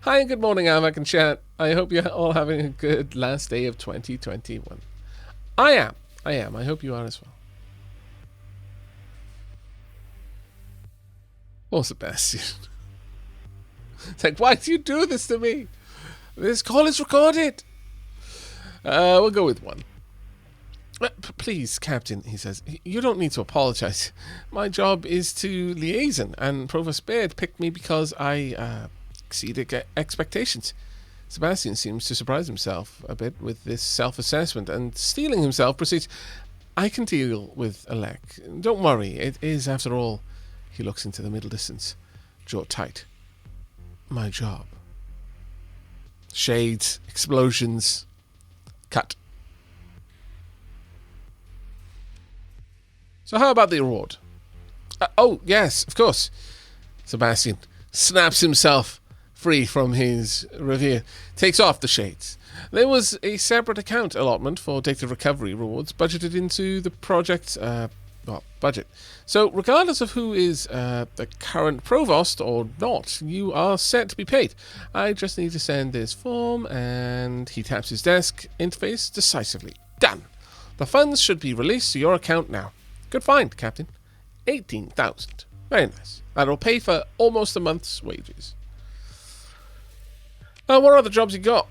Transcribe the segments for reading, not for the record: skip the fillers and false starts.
Hi, good morning, Aavak and chat. I hope you're all having a good last day of 2021. I am. I hope you are as well. Oh, Sebastian. It's like, why do you do this to me? This call is recorded. We'll go with one. Please, Captain, he says, you don't need to apologize. My job is to liaison, and Provost Baird picked me because I exceeded expectations. Sebastian seems to surprise himself a bit with this self-assessment, and steeling himself proceeds, I can deal with Alec. Don't worry, it is, after all, he looks into the middle distance, jaw tight, my job. Shades, explosions, cut. So how about the award? Oh, yes, of course. Sebastian snaps himself free from his reverie, takes off the shades. There was a separate account allotment for data recovery rewards budgeted into the project's budget. So regardless of who is the current provost or not, you are set to be paid. I just need to send this form, and he taps his desk interface decisively. Done. The funds should be released to your account now. Good find, Captain. 18,000. Very nice. That'll pay for almost a month's wages. What other jobs you got?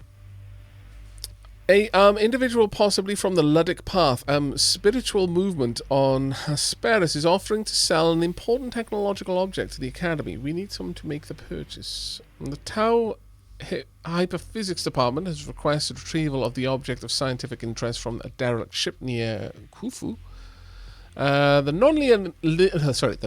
A individual possibly from the Luddic Path, spiritual movement on Hesperus, is offering to sell an important technological object to the Academy. We need someone to make the purchase. The Tau Hyperphysics Department has requested retrieval of the object of scientific interest from a derelict ship near Khufu. The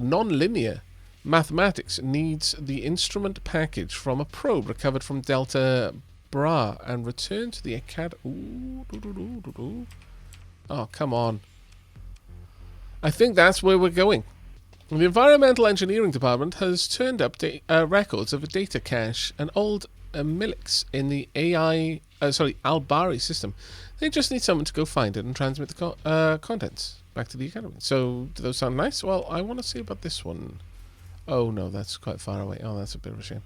non-linear mathematics needs the instrument package from a probe recovered from Delta Bra and returned to the Academy. Oh, come on. I think that's where we're going. The Environmental Engineering Department has turned up records of a data cache, an old Milix in the Albari system. They just need someone to go find it and transmit the contents back to the Academy. So, do those sound nice? Well, I want to see about this one. Oh, no, that's quite far away. Oh, that's a bit of a shame.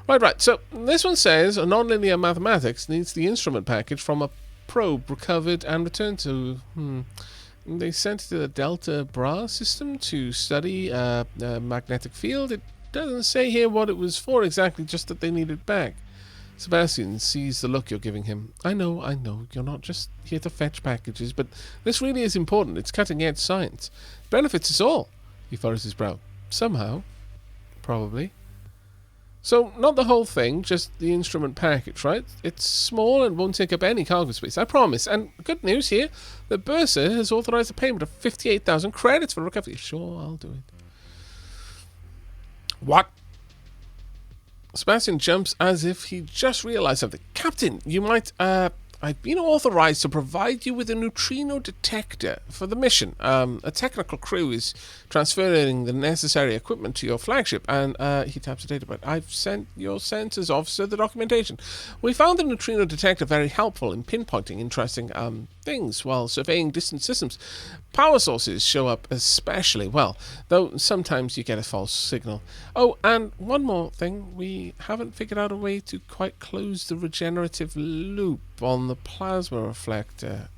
Right. So, this one says, a nonlinear mathematics needs the instrument package from a probe recovered and returned to... They sent it to the Delta Bra system to study a magnetic field. It doesn't say here what it was for exactly, just that they need it back. Sebastian sees the look you're giving him. I know, you're not just here to fetch packages, but this really is important. It's cutting-edge science. It benefits us all. He furrows his brow. Somehow. Probably. So, not the whole thing, just the instrument package, right? It's small and won't take up any cargo space, I promise. And good news here, the bursar has authorized a payment of 58,000 credits for recovery. Sure, I'll do it. What? Sebastian jumps as if he just realized something. Captain, you might, I've been authorized to provide you with a neutrino detector for the mission. A technical crew is transferring the necessary equipment to your flagship, and he taps a database. I've sent your sensors officer the documentation. We found the neutrino detector very helpful in pinpointing interesting things while surveying distant systems. Power sources show up especially well, though sometimes you get a false signal. Oh, and one more thing. We haven't figured out a way to quite close the regenerative loop on the plasma reflector.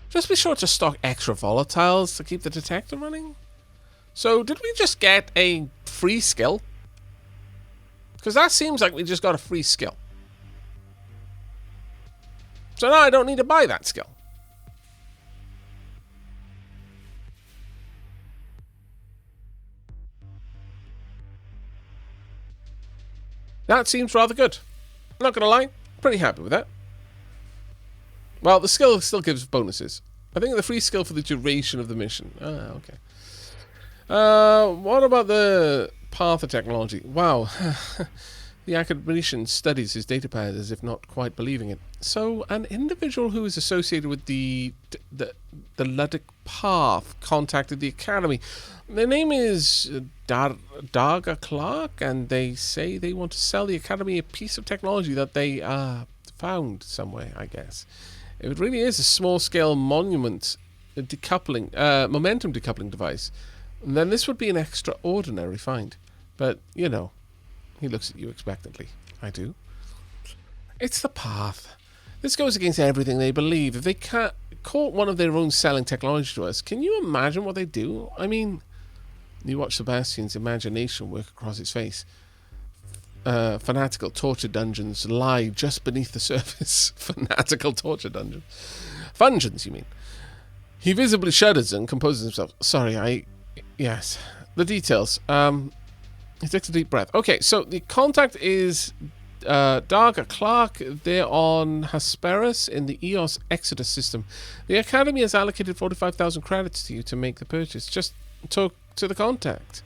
Just be sure to stock extra volatiles to keep the detector running. So, did we just get a free skill? Because that seems like we just got a free skill. So now I don't need to buy that skill. That seems rather good. Not gonna lie, pretty happy with that. Well, the skill still gives bonuses. I think the free skill for the duration of the mission. Ah, okay. What about the path of technology? Wow. The academician studies his datapad as if not quite believing it. So, an individual who is associated with the Luddic Path contacted the Academy. Their name is Darga Clark, and they say they want to sell the Academy a piece of technology that they found somewhere, I guess. It really is a small-scale momentum decoupling device. And then this would be an extraordinary find. But, you know, He looks at you expectantly. I do. It's the path. This goes against everything they believe. If they can't caught one of their own selling technology to us, can you imagine what they do? I mean, you watch Sebastian's imagination work across his face. Fanatical torture dungeons lie just beneath the surface. Fanatical torture dungeons. Fungeons, you mean? He visibly shudders and composes himself. Sorry, yes. The details. He takes a deep breath. Okay, so the contact is Darga Clark. They're on Hesperus in the EOS Exodus system. The Academy has allocated 45,000 credits to you to make the purchase. Just talk to the contact.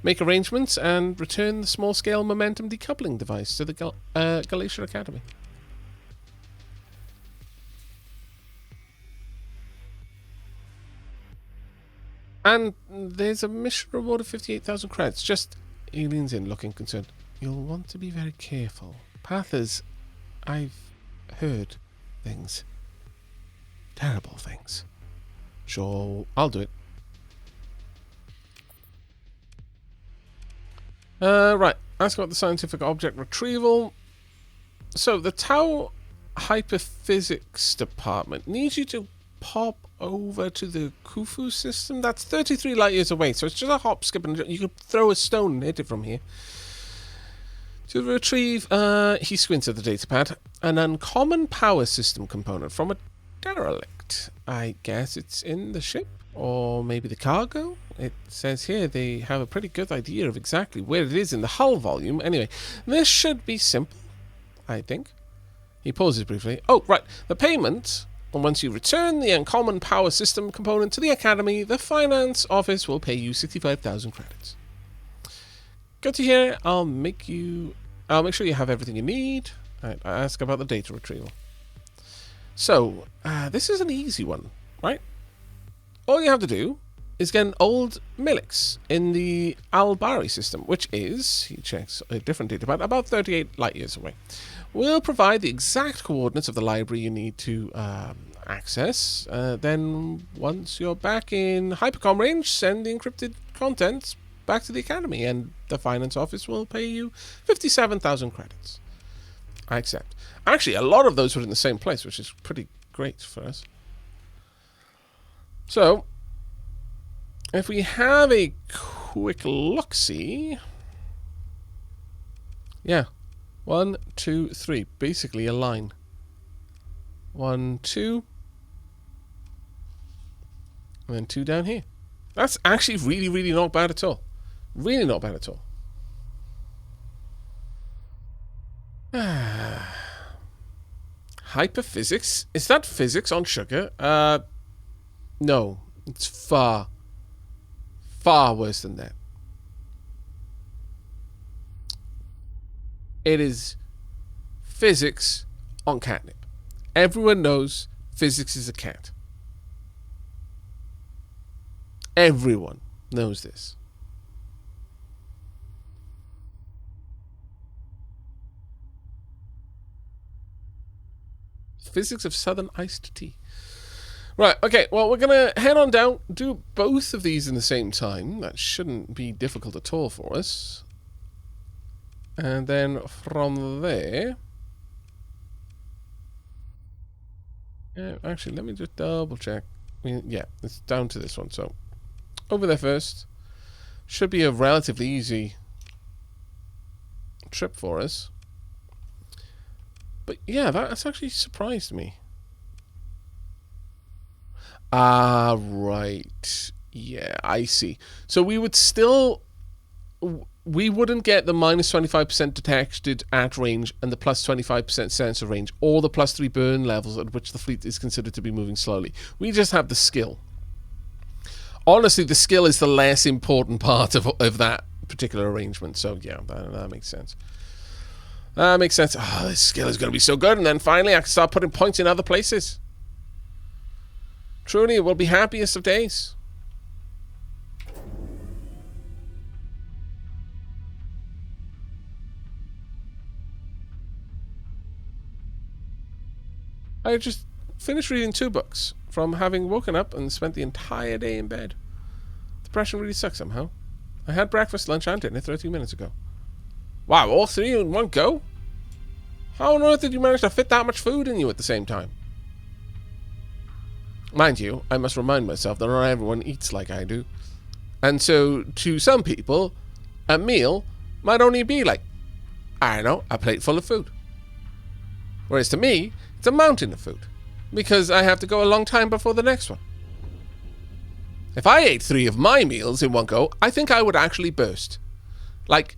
Make arrangements and return the small-scale momentum decoupling device to the Galatia Academy. And there's a mission reward of 58,000 credits. Just, he leans in, looking concerned. You'll want to be very careful. Pathers, I've heard things. Terrible things. Sure, I'll do it. Right, ask about the scientific object retrieval. So, the Tau Hyperphysics Department needs you to pop over to the Khufu system. That's 33 light years away, so it's just a hop, skip, and you could throw a stone and hit it from here. To retrieve, he squints at the datapad, an uncommon power system component from a derelict. I guess it's in the ship, or maybe the cargo? It says here they have a pretty good idea of exactly where it is in the hull volume. Anyway, this should be simple, I think. He pauses briefly. Oh, right, the payment... And once you return the uncommon power system component to the Academy, the finance office will pay you 65,000 credits. Good to hear. I'll make sure you have everything you need. Right, I ask about the data retrieval. So, this is an easy one, right? All you have to do is get an old Milix in the Albari system, which is, he checks a different data pad, about 38 light years away. We'll provide the exact coordinates of the library you need to access. Then, once you're back in Hypercom range, send the encrypted contents back to the Academy, and the finance office will pay you 57,000 credits. I accept. Actually, a lot of those were in the same place, which is pretty great for us. So, if we have a quick look-see... Yeah. 1, 2, 3. Basically a line. 1, 2. And then 2 down here. That's actually really, really not bad at all. Really not bad at all. Hyperphysics? Is that physics on sugar? No. It's far, far worse than that. It is physics on catnip. Everyone knows physics is a cat. Everyone knows this. Physics of southern iced tea. Right, okay, well, we're going to head on down, do both of these in the same time. That shouldn't be difficult at all for us. And then from there... actually, let me just double check. Yeah, it's down to this one. So, over there first. Should be a relatively easy trip for us. But yeah, that's actually surprised me. Ah, right. Yeah, I see. So we would still... We wouldn't get the minus 25% detected at range and the plus 25% sensor range, or the plus 3 burn levels at which the fleet is considered to be moving slowly. We just have the skill. Honestly, the skill is the less important part of that particular arrangement. So yeah, that makes sense. That makes sense. Oh, this skill is going to be so good, and then finally I can start putting points in other places. Truly, it will be happiest of days. I just finished reading 2 books from having woken up and spent the entire day in bed. Depression really sucks somehow. I had breakfast, lunch, and dinner 30 minutes ago. Wow, all three in one go? How on earth did you manage to fit that much food in you at the same time? Mind you, I must remind myself that not everyone eats like I do. And so, to some people, a meal might only be like, I don't know, a plate full of food. Whereas to me, it's a mountain of food. Because I have to go a long time before the next one. If I ate 3 of my meals in one go, I think I would actually burst. Like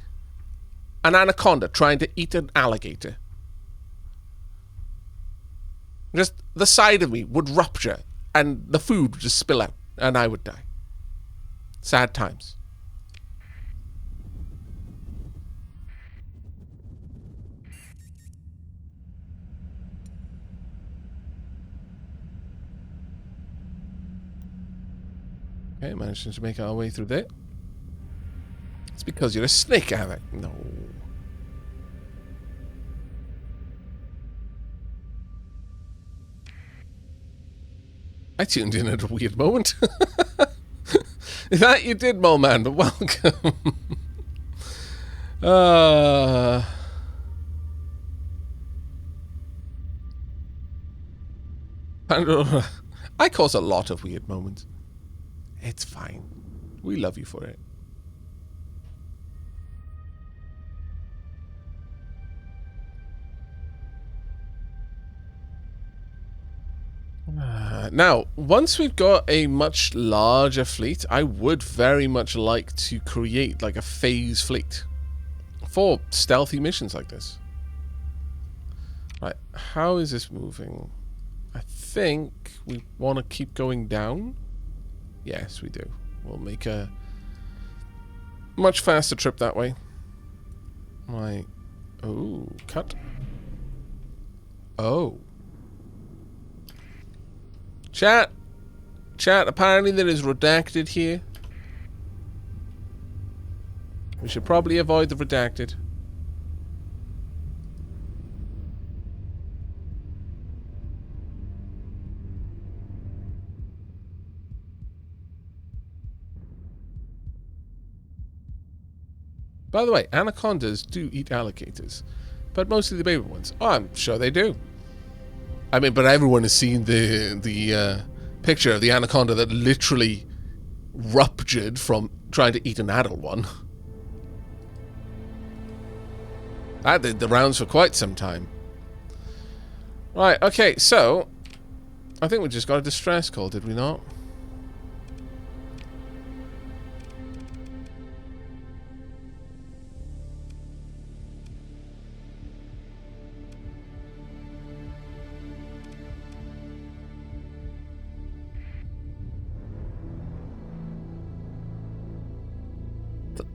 an anaconda trying to eat an alligator. Just the side of me would rupture and the food would just spill out and I would die. Sad times. Okay, managing to make our way through there. It's because you're a snake, Aavak. No. I tuned in at a weird moment. That you did, Mole Man, but welcome. Pandora. I cause a lot of weird moments. It's fine. We love you for it. Now, once we've got a much larger fleet, I would very much like to create like a phase fleet for stealthy missions like this. Right, how is this moving? I think we want to keep going down. Yes, we do. We'll make a much faster trip that way. Right. Oh, cut. Oh. Chat, apparently there is redacted here. We should probably avoid the redacted. By the way, anacondas do eat alligators, but mostly the baby ones. Oh, I'm sure they do. I mean, but everyone has seen the picture of the anaconda that literally ruptured from trying to eat an adult one. That did the rounds for quite some time. Right, okay, so I think we just got a distress call, did we not?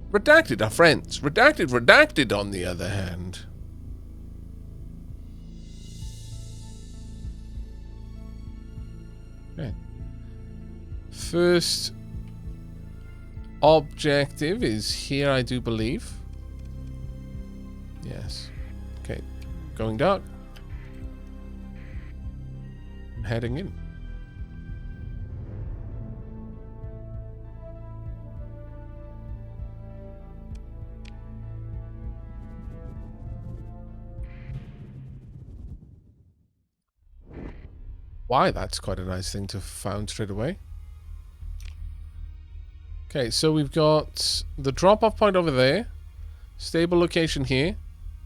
Redacted are friends. Redacted on the other hand. Okay. First objective is here, I do believe. Yes. Okay. Going dark. I'm heading in. Why, that's quite a nice thing to have found straight away. Okay, so we've got the drop-off point over there, stable location here,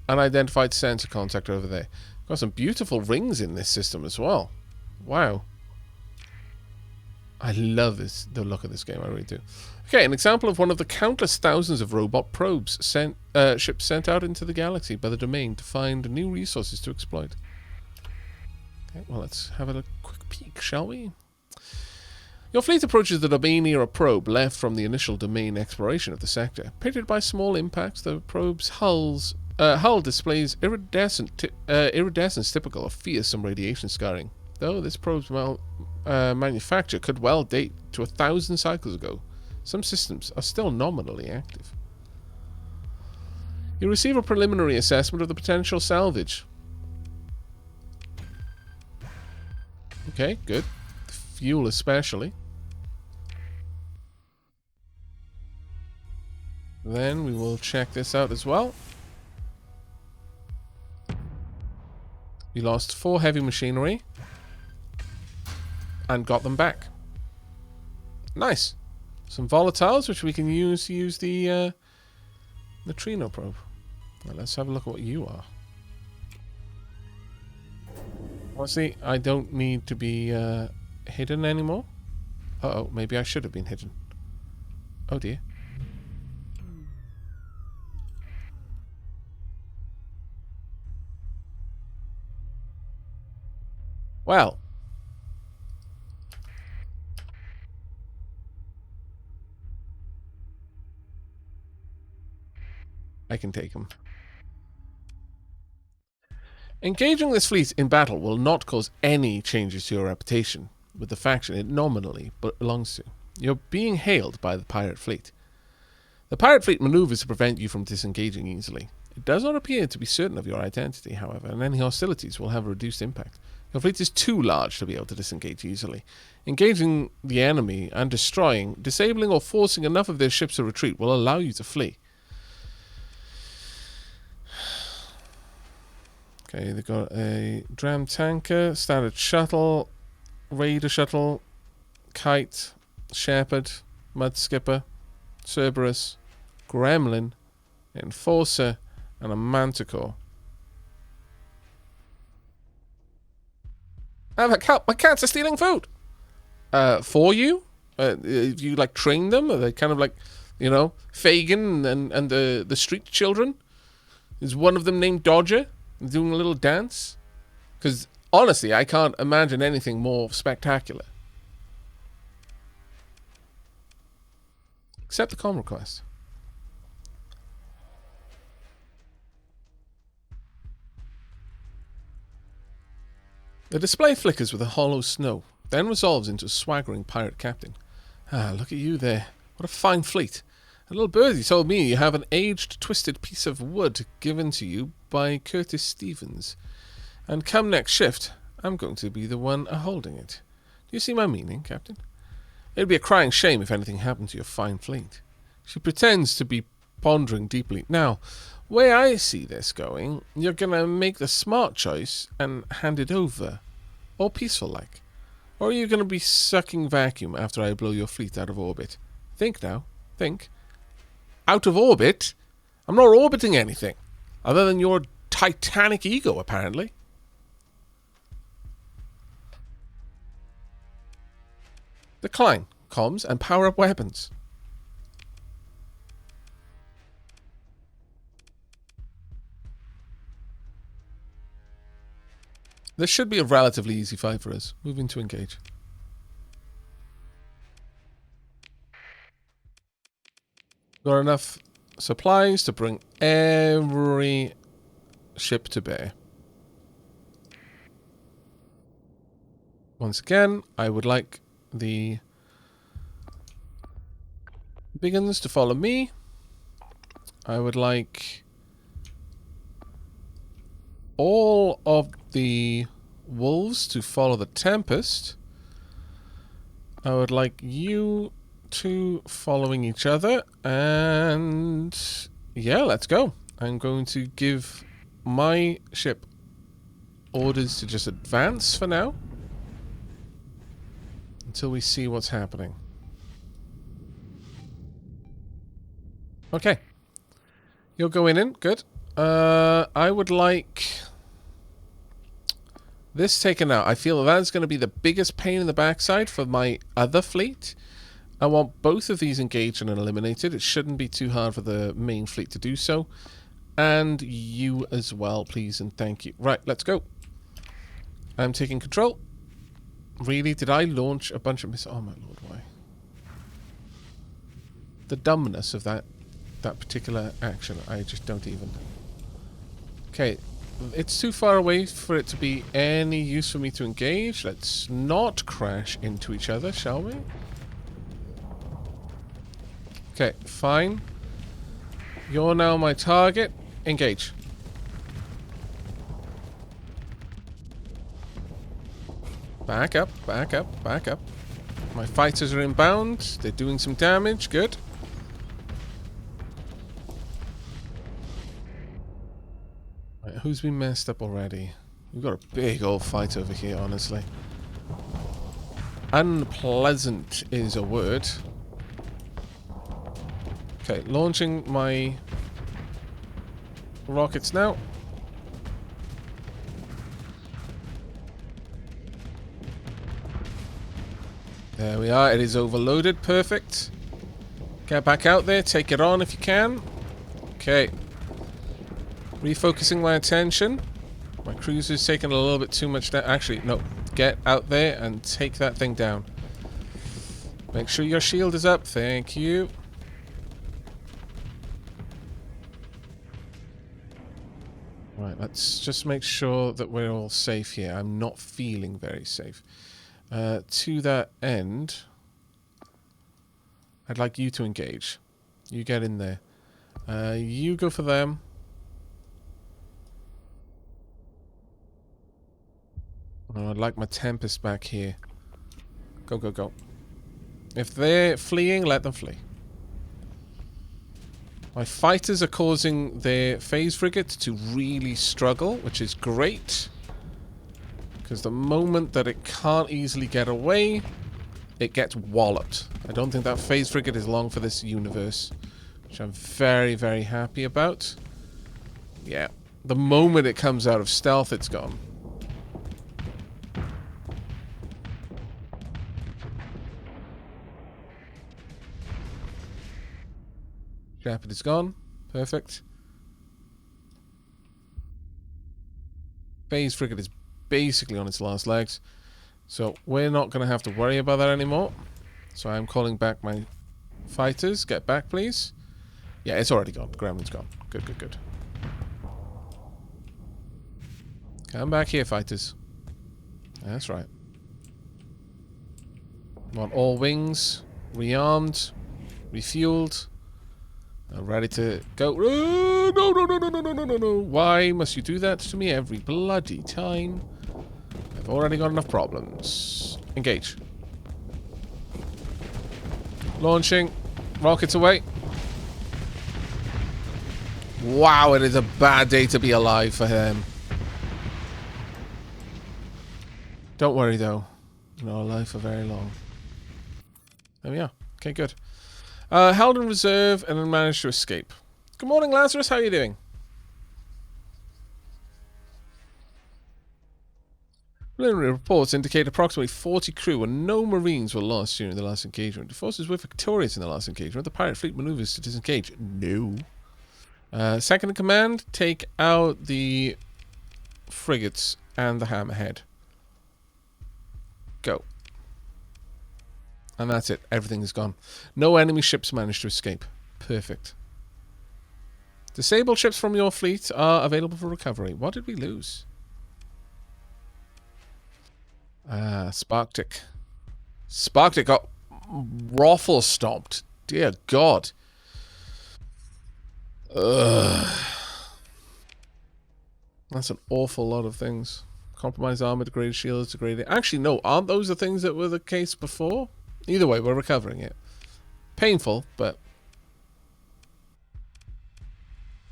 and identified sensor contact over there. Got some beautiful rings in this system as well. Wow. I love this, the look of this game, I really do. Okay, an example of one of the countless thousands of robot probes ships sent out into the galaxy by the domain to find new resources to exploit. Okay, well, let's have a quick peek, shall we? Your fleet approaches the Domain-era probe left from the initial domain exploration of the sector. Pitted by small impacts, the probe's hull displays iridescence typical of fearsome radiation scarring. Though this probe's manufacture could well date to 1,000 cycles ago, some systems are still nominally active. You receive a preliminary assessment of the potential salvage. Okay, good. Fuel especially. Then we will check this out as well. We lost 4 heavy machinery. And got them back. Nice. Some volatiles, which we can use to use the neutrino probe. Now let's have a look at what you are. Honestly, I don't need to be hidden anymore. Uh-oh, maybe I should have been hidden. Oh dear. Well. I can take him. Engaging this fleet in battle will not cause any changes to your reputation with the faction it nominally belongs to. You're being hailed by the pirate fleet. The pirate fleet maneuvers to prevent you from disengaging easily. It does not appear to be certain of your identity, however, and any hostilities will have a reduced impact. Your fleet is too large to be able to disengage easily. Engaging the enemy and destroying, disabling or forcing enough of their ships to retreat will allow you to flee. Okay, they've got a dram tanker, standard shuttle, raider shuttle, kite, shepherd, mud skipper, Cerberus, gremlin, enforcer, and a manticore. Aavak, help! My cats are stealing food! For you? You like train them? Are they kind of like, you know, Fagin and the street children? Is one of them named Dodger? Doing a little dance? Because honestly, I can't imagine anything more spectacular. Accept the comm request. The display flickers with a hollow snow, then resolves into a swaggering pirate captain. Ah, look at you there. What a fine fleet. A little birdie told me you have an aged, twisted piece of wood given to you by Curtis Stevens. And come next shift, I'm going to be the one holding it. Do you see my meaning, Captain? It'd be a crying shame if anything happened to your fine fleet. She pretends to be pondering deeply. Now, way I see this going, you're going to make the smart choice and hand it over. All peaceful-like. Or are you going to be sucking vacuum after I blow your fleet out of orbit? Think now. Think. Out of orbit? I'm not orbiting anything. Other than your titanic ego, apparently. Decline. Comms and power up weapons. This should be a relatively easy fight for us. Moving to engage. Got enough supplies to bring every ship to bear. Once again, I would like the big uns to follow me. I would like all of the wolves to follow the Tempest. I would like you two following each other, and yeah, let's go. I'm going to give my ship orders to just advance for now until we see what's happening. Okay, you're going in. Good. I would like this taken out. I feel that's going to be the biggest pain in the backside for my other fleet. I want both of these engaged and eliminated. It shouldn't be too hard for the main fleet to do so. And you as well, please and thank you. Right, let's go. I'm taking control. Really? Did I launch a bunch of missiles? Oh my lord, why? The dumbness of that particular action, I just don't even... Okay, it's too far away for it to be any use for me to engage. Let's not crash into each other, shall we? Okay, fine. You're now my target. Engage. Back up, back up, back up. My fighters are inbound. They're doing some damage. Good. Right, who's been messed up already? We've got a big old fight over here, honestly. Unpleasant is a word. Okay, launching my rockets now. There we are. It is overloaded. Perfect. Get back out there. Take it on if you can. Okay. Refocusing my attention. My cruiser's taking a little bit too much down. Actually, no. Get out there and take that thing down. Make sure your shield is up. Thank you. Right, let's just make sure that we're all safe here. I'm not feeling very safe. To that end, I'd like you to engage. You get in there. You go for them. Oh, I'd like my Tempest back here. Go, go, go. If they're fleeing, let them flee. My fighters are causing their phase frigate to really struggle, which is great. Because the moment that it can't easily get away, it gets walloped. I don't think that phase frigate is long for this universe, which I'm very, very happy about. Yeah. The moment it comes out of stealth, it's gone. Shepard is gone. Perfect. Phase frigate is basically on its last legs. So we're not going to have to worry about that anymore. So I'm calling back my fighters. Get back, please. Yeah, it's already gone. Gremlin's gone. Good, good, good. Come back here, fighters. That's right. Want all wings. Rearmed. Refueled. Ready to go. No, no, no, no, no, no, no, no, no. Why must you do that to me every bloody time? I've already got enough problems. Engage. Launching. Rockets away. Wow, it is a bad day to be alive for him. Don't worry, though. You're not alive for very long. There we are. Okay, good. Held in reserve and then managed to escape. Good morning, Lazarus. How are you doing? Preliminary reports indicate approximately 40 crew and no Marines were lost during the last engagement. The forces were victorious in the last engagement. The pirate fleet maneuvers to disengage. No. Second in command, take out the frigates and the hammerhead. Go. And that's it. Everything is gone. No enemy ships managed to escape. Perfect. Disabled ships from your fleet are available for recovery. What did we lose? Sparktic. Sparktic got raffle stomped. Dear God. Ugh. That's an awful lot of things. Compromised armor, degraded shields, degraded... Actually, no. Aren't those the things that were the case before? Either way, we're recovering it. Painful, but...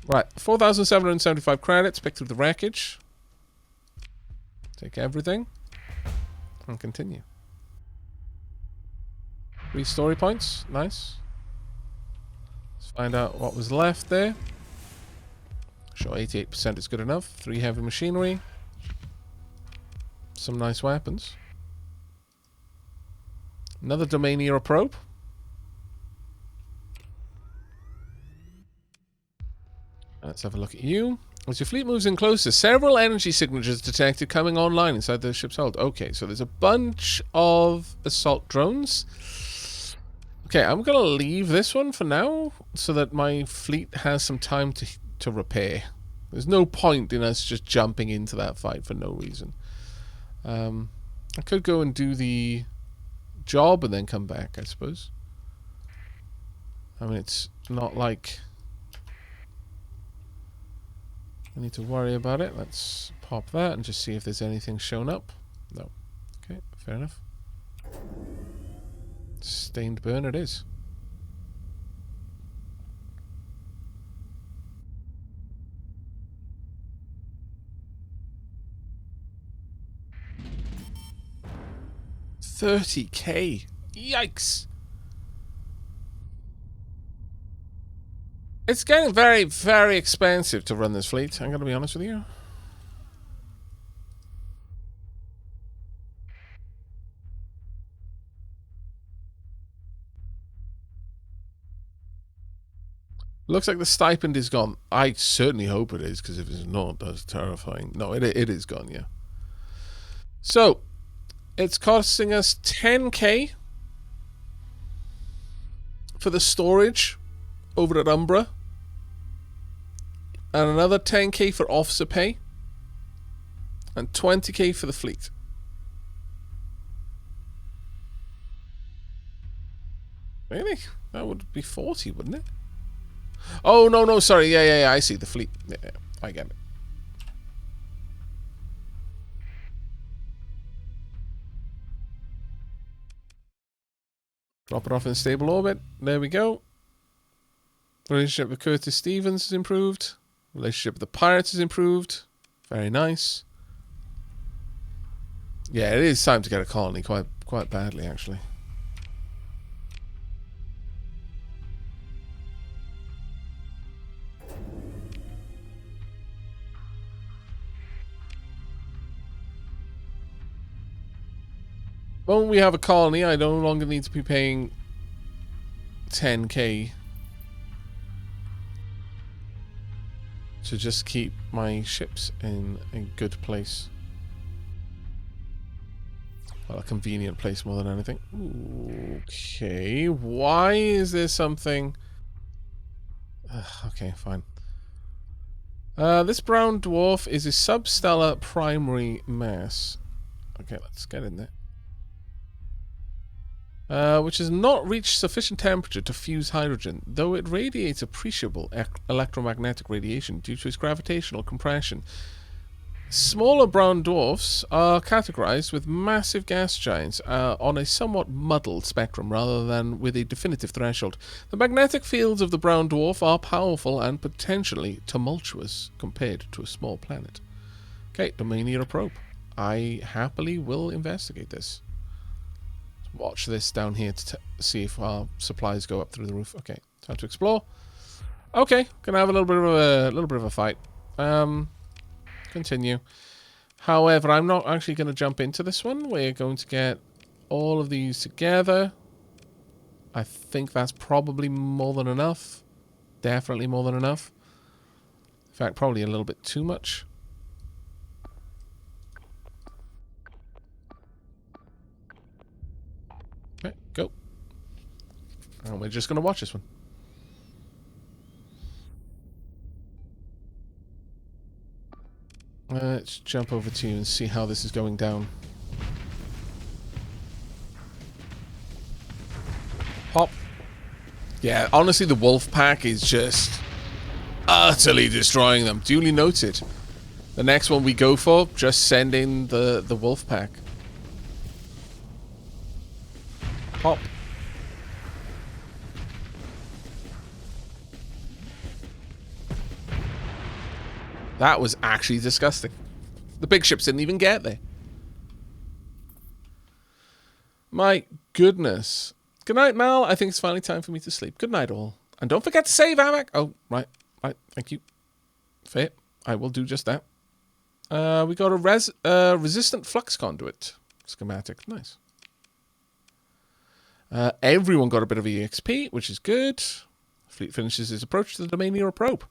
Right. 4,775 credits. Pick through the wreckage. Take everything. And continue. 3 story points. Nice. Let's find out what was left there. Sure, 88% is good enough. 3 heavy machinery. Some nice weapons. Another domain era probe. Let's have a look at you. As your fleet moves in closer, several energy signatures detected coming online inside the ship's hold. Okay, so there's a bunch of assault drones. Okay, I'm going to leave this one for now so that my fleet has some time to repair. There's no point in us just jumping into that fight for no reason. I could go and do the job and then come back, I suppose. I mean, it's not like I need to worry about it. Let's pop that and just see if there's anything shown up. No. Okay, fair enough. Stained burn it is. 30k. Yikes. It's getting very, very expensive to run this fleet, I'm going to be honest with you. Looks like the stipend is gone. I certainly hope it is, because if it's not, that's terrifying. No, it is gone, yeah. So, it's costing us 10k for the storage over at Umbra. And another 10k for officer pay. And 20k for the fleet. Really? That would be 40, wouldn't it? Oh, no, sorry. Yeah, I see the fleet. Yeah, I get it. Drop it off in stable orbit. There we go. Relationship with Curtis Stevens is improved. Relationship with the pirates is improved. Very nice. Yeah, it is time to get a colony quite badly, actually. When we have a colony, I no longer need to be paying 10k to just keep my ships in a good place. Well, a convenient place more than anything. Okay, why is there something... okay, fine. This brown dwarf is a substellar primary mass. Okay, let's get in there. Which has not reached sufficient temperature to fuse hydrogen, though it radiates appreciable electromagnetic radiation due to its gravitational compression. Smaller brown dwarfs are categorized with massive gas giants on a somewhat muddled spectrum rather than with a definitive threshold. The magnetic fields of the brown dwarf are powerful and potentially tumultuous compared to a small planet. Okay, domain era probe. I happily will investigate this. Watch this down here to see if our supplies go up through the roof. Okay, time to explore. Okay, gonna have a little bit of a fight. Continue. However, I'm not actually going to jump into this one. We're going to get all of these together. I think that's probably more than enough. Definitely more than enough. In fact, probably a little bit too much. Okay, go. And we're just going to watch this one. Let's jump over to you and see how this is going down. Hop. Yeah, honestly, the wolf pack is just utterly destroying them. Duly noted. The next one we go for, just send in the wolf pack. Hop. That was actually disgusting. The big ships didn't even get there. My goodness. Good night, Mal. I think it's finally time for me to sleep. Good night, all. And don't forget to save Aavak. Oh, right. Right. Thank you. Fair. I will do just that. We got a resistant flux conduit schematic. Nice. Everyone got a bit of EXP, which is good. Fleet finishes his approach to the domain era probe.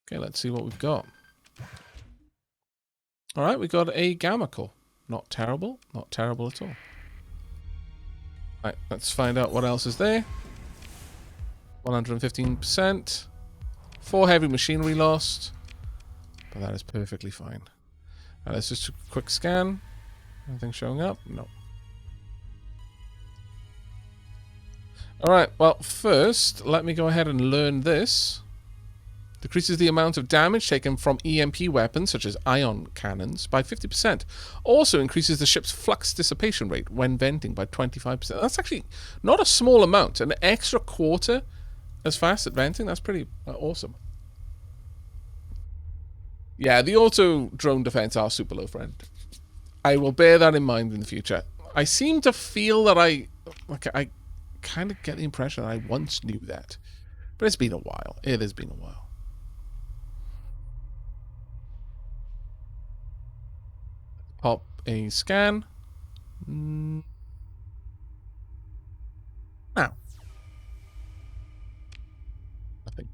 Okay, let's see what we've got. Alright, we got a gamma core. Not terrible. Not terrible at all. Alright, let's find out what else is there. 115%. 4 heavy machinery lost. But that is perfectly fine. Now let's just do a quick scan. Anything showing up? No. Alright, well, first, let me go ahead and learn this. Decreases the amount of damage taken from EMP weapons, such as ion cannons, by 50%. Also increases the ship's flux dissipation rate when venting by 25%. That's actually not a small amount. An extra quarter as fast at venting, that's pretty awesome. Yeah, the auto drone defense are super low, friend. I will bear that in mind in the future. I seem to feel that I kind of get the impression I once knew that. But it's been a while. It has been a while. Pop a scan. Now. Nothing.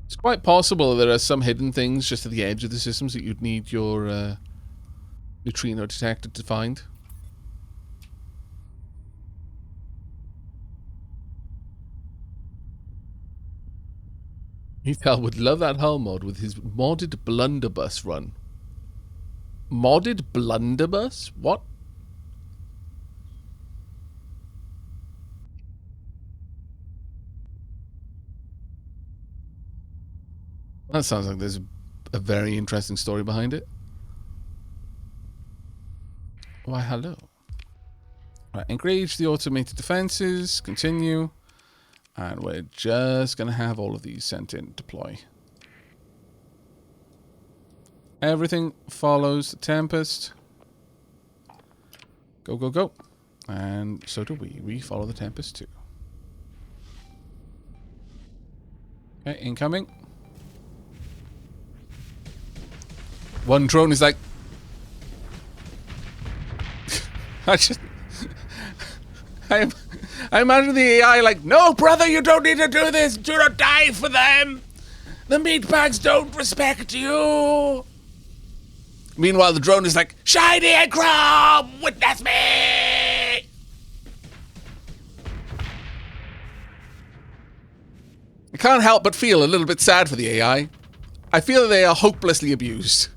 It's quite possible there are some hidden things just at the edge of the systems that you'd need your neutrino detector to find. Ethel would love that hull mod with his modded blunderbuss run. Modded blunderbuss? What? That sounds like there's a very interesting story behind it. Why, hello. Right, engage the automated defenses. Continue. And we're just going to have all of these sent in. Deploy. Everything follows the Tempest. Go, go, go. And so do we. We follow the Tempest too. Okay, incoming. One drone is like... I imagine the AI like, no, brother, you don't need to do this. Do not die for them. The meatbags don't respect you. Meanwhile, the drone is like, shiny and chrome, witness me. I can't help but feel a little bit sad for the AI. I feel that they are hopelessly abused.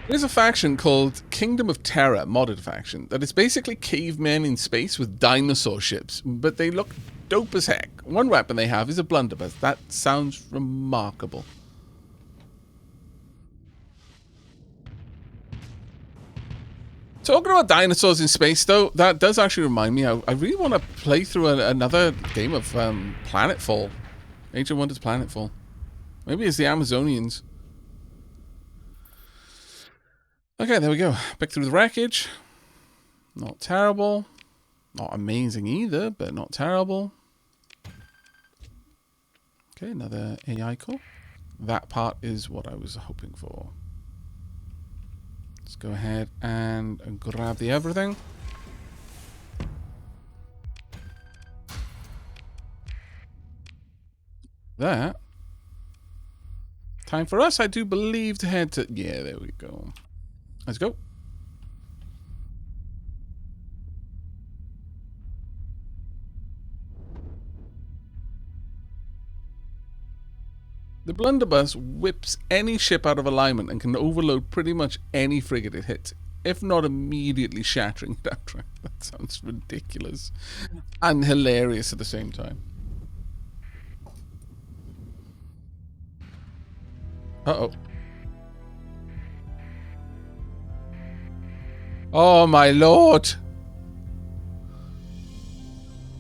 There's a faction called Kingdom of Terror, modded faction, that is basically cavemen in space with dinosaur ships, but they look dope as heck. One weapon they have is a blunderbuss. That sounds remarkable. Talking about dinosaurs in space, though, that does actually remind me, I really want to play through another game of Planetfall. Age of Wonders Planetfall. Maybe it's the Amazonians. Okay, there we go. Back through the wreckage. Not terrible. Not amazing either, but not terrible. Okay, another AI call. That part is what I was hoping for. Let's go ahead and grab the everything. That. Time for us, I do believe, to head to... Yeah, there we go. Let's go. The blunderbuss whips any ship out of alignment and can overload pretty much any frigate it hits, if not immediately shattering it outright. That sounds ridiculous and hilarious at the same time. Uh-oh. Oh my lord.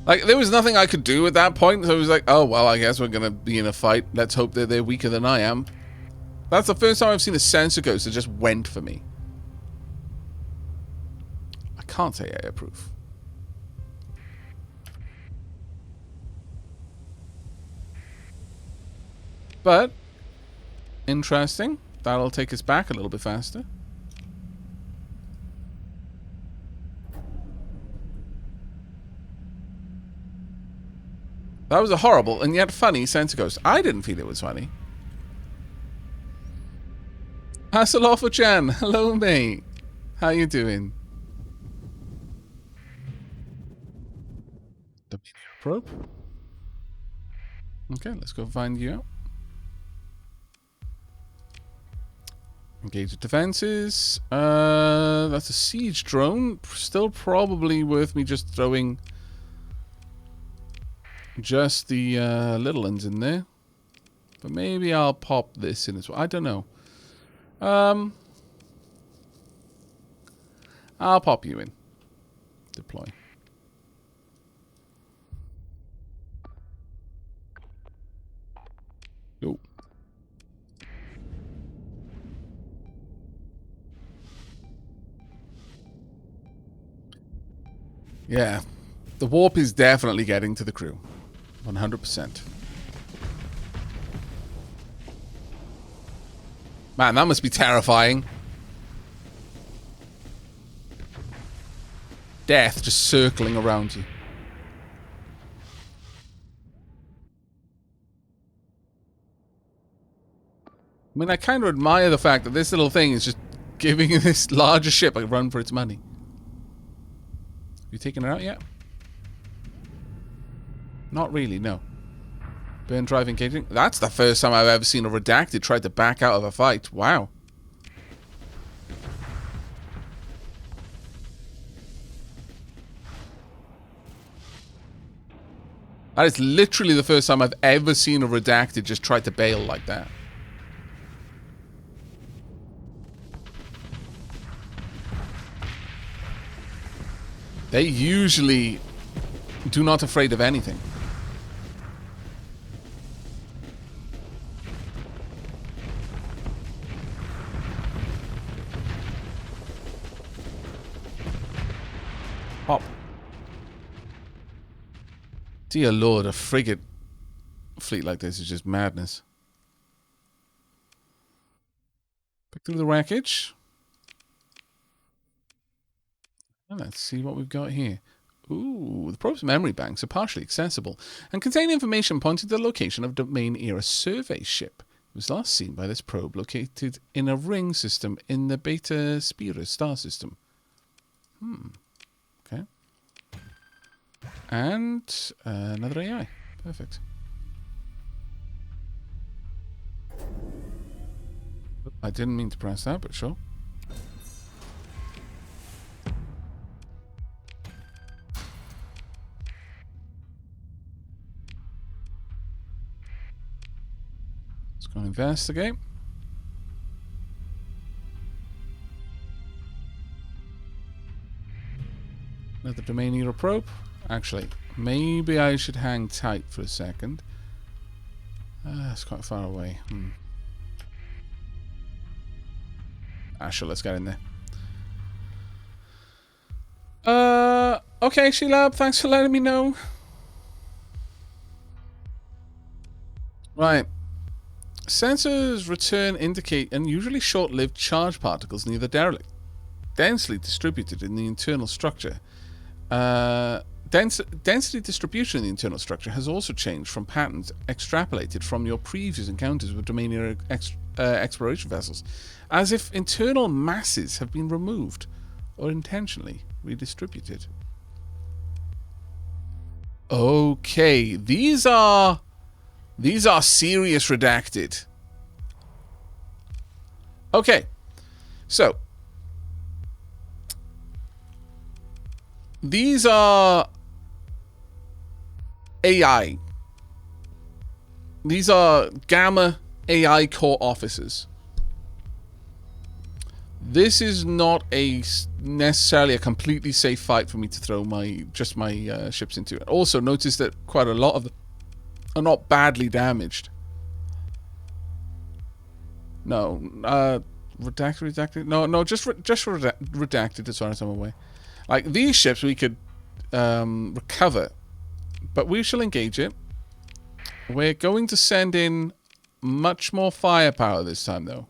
Like, there was nothing I could do at that point, so I was like, oh, well, I guess we're gonna be in a fight. Let's hope that they're weaker than I am. That's the first time I've seen a sensor ghost that just went for me. I can't say I approve. But, interesting. That'll take us back a little bit faster. That was a horrible and yet funny sensor ghost. I didn't feel it was funny. Hasselhofer-chan, hello mate. How you doing? The probe. Okay, let's go find you out. Engage the defenses. That's a siege drone. Still probably worth me just throwing just the little ones in there. But maybe I'll pop this in as well. I don't know. I'll pop you in. Deploy. Go. Yeah. The warp is definitely getting to the crew. 100%. Man, that must be terrifying. Death just circling around you. I mean, I kind of admire the fact that this little thing is just giving this larger ship a run for its money. Have you taken it out yet? Not really, no. Burn drive engaging. That's the first time I've ever seen a redacted try to back out of a fight. Wow. That is literally the first time I've ever seen a redacted just try to bail like that. They usually do not afraid of anything. Pop. Dear Lord, a frigate fleet like this is just madness. Pick through the wreckage. And let's see what we've got here. Ooh, the probe's memory banks are partially accessible and contain information pointing to the location of Domain-era survey ship. It was last seen by this probe located in a ring system in the Beta Spira star system. Okay. And another AI. Perfect. I didn't mean to press that, but sure. Let's go and investigate. Another Domain-era probe. Actually, maybe I should hang tight for a second. It's quite far away. Sure, let's get in there. Okay, Sheila, thanks for letting me know. Right. Sensors return indicate unusually short-lived charge particles near the derelict. Densely distributed in the internal structure. Density distribution in the internal structure has also changed from patterns extrapolated from your previous encounters with Domain-era exploration vessels, as if internal masses have been removed or intentionally redistributed. Okay, these are serious redacted. Okay, so these are AI. These are Gamma AI core officers. This is not necessarily a completely safe fight for me to throw my ships into. Also, notice that quite a lot of them are not badly damaged. No, redacted. No, just redacted as far as I'm aware. Like these ships, we could recover, but we shall engage it. We're going to send in much more firepower this time, though.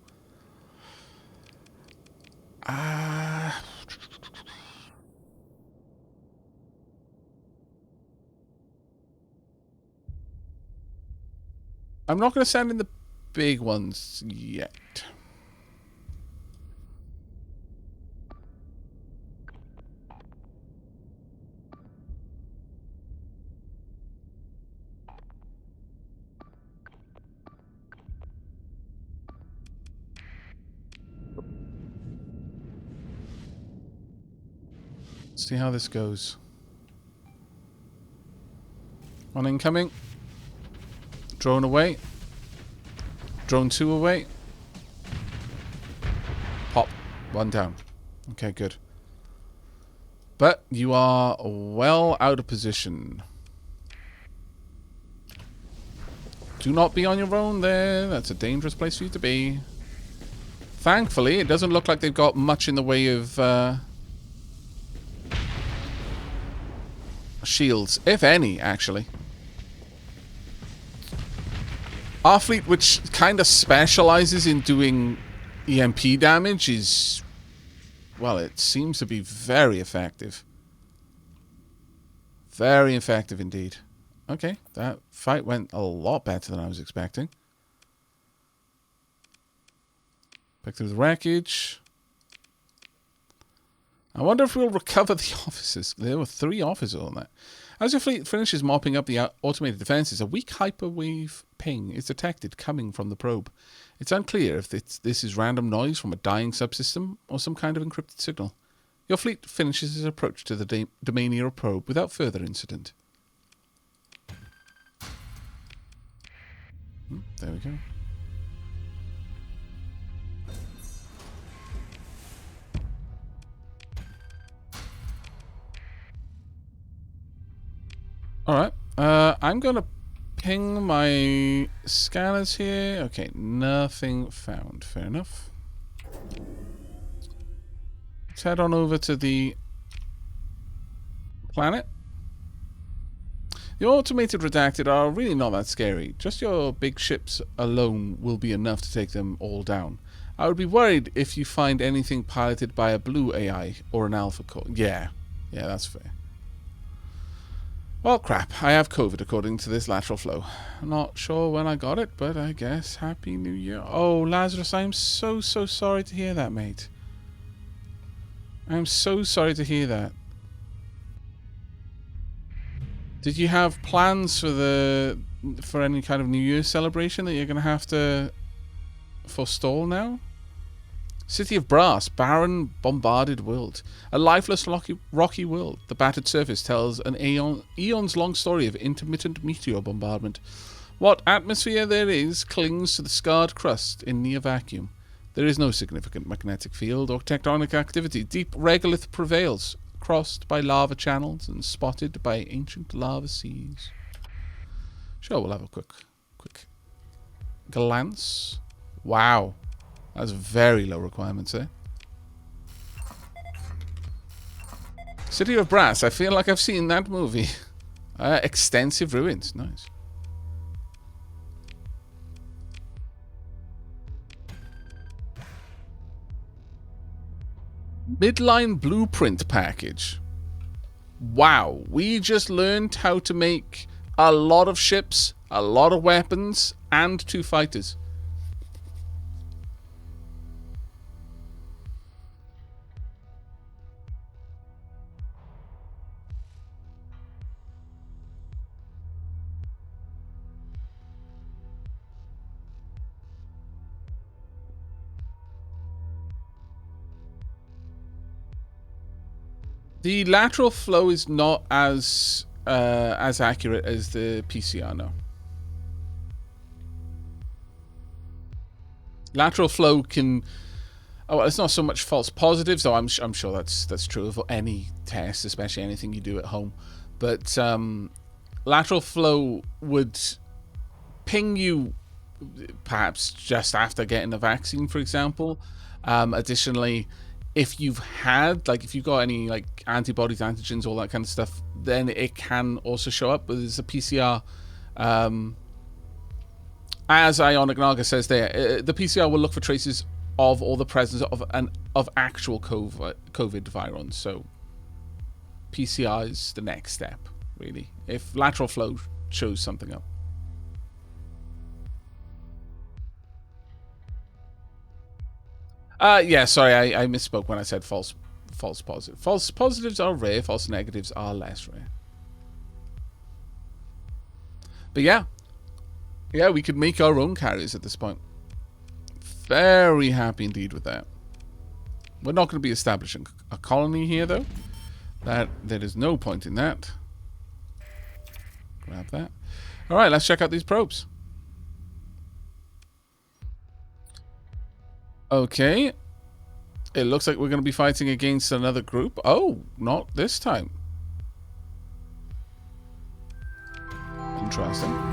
I'm not going to send in the big ones yet. See how this goes. One incoming. Drone away. Drone 2 away. Pop. One down. Okay, good. But you are well out of position. Do not be on your own there. That's a dangerous place for you to be. Thankfully, it doesn't look like they've got much in the way of shields. If any, actually. Our fleet, which kind of specializes in doing EMP damage, is... well, it seems to be very effective. Very effective indeed. Okay, that fight went a lot better than I was expecting. Back through the wreckage. I wonder if we'll recover the officers. There were 3 officers on that. As your fleet finishes mopping up the automated defenses, a weak hyperwave ping is detected coming from the probe. It's unclear if this is random noise from a dying subsystem or some kind of encrypted signal. Your fleet finishes its approach to the domain era probe without further incident. There we go. Alright, I'm gonna ping my scanners here. Okay, nothing found. Fair enough. Let's head on over to the planet. The automated redacted are really not that scary. Just your big ships alone will be enough to take them all down. I would be worried if you find anything piloted by a blue AI or an alpha core. Yeah, that's fair. Well, crap. I have COVID according to this lateral flow. I'm not sure when I got it, but I guess Happy New Year. Oh, Lazarus, I'm so sorry to hear that, mate. I'm so sorry to hear that. Did you have plans for any kind of New Year celebration that you're going to have to forestall now? City of Brass, barren, bombarded world. A lifeless, rocky world. The battered surface tells an eons-long story of intermittent meteor bombardment. What atmosphere there is clings to the scarred crust in near vacuum. There is no significant magnetic field or tectonic activity. Deep regolith prevails, crossed by lava channels and spotted by ancient lava seas. Sure, we'll have a quick glance. Wow. That's very low requirements there. City of Brass. I feel like I've seen that movie. Extensive ruins. Nice. Midline blueprint package. Wow. We just learned how to make a lot of ships, a lot of weapons, and 2 fighters. The lateral flow is not as accurate as the PCR now. Lateral flow can... oh, it's not so much false positives, though I'm sure that's true of any test, especially anything you do at home. But lateral flow would ping you perhaps just after getting a vaccine, for example. Additionally, if you've got any like antibodies, antigens, all that kind of stuff, then it can also show up. But there's a PCR, as Ionic Naga says there, the PCR will look for traces of or the presence of actual COVID virons. So PCR is the next step, really, if lateral flow shows something up. Yeah, sorry, I misspoke when I said false positive. False positives are rare, false negatives are less rare. But yeah, we could make our own carriers at this point. Very happy indeed with that. We're not going to be establishing a colony here, though. There is no point in that. Grab that. All right, let's check out these probes. Okay. It looks like we're going to be fighting against another group. Oh, not this time. Interesting.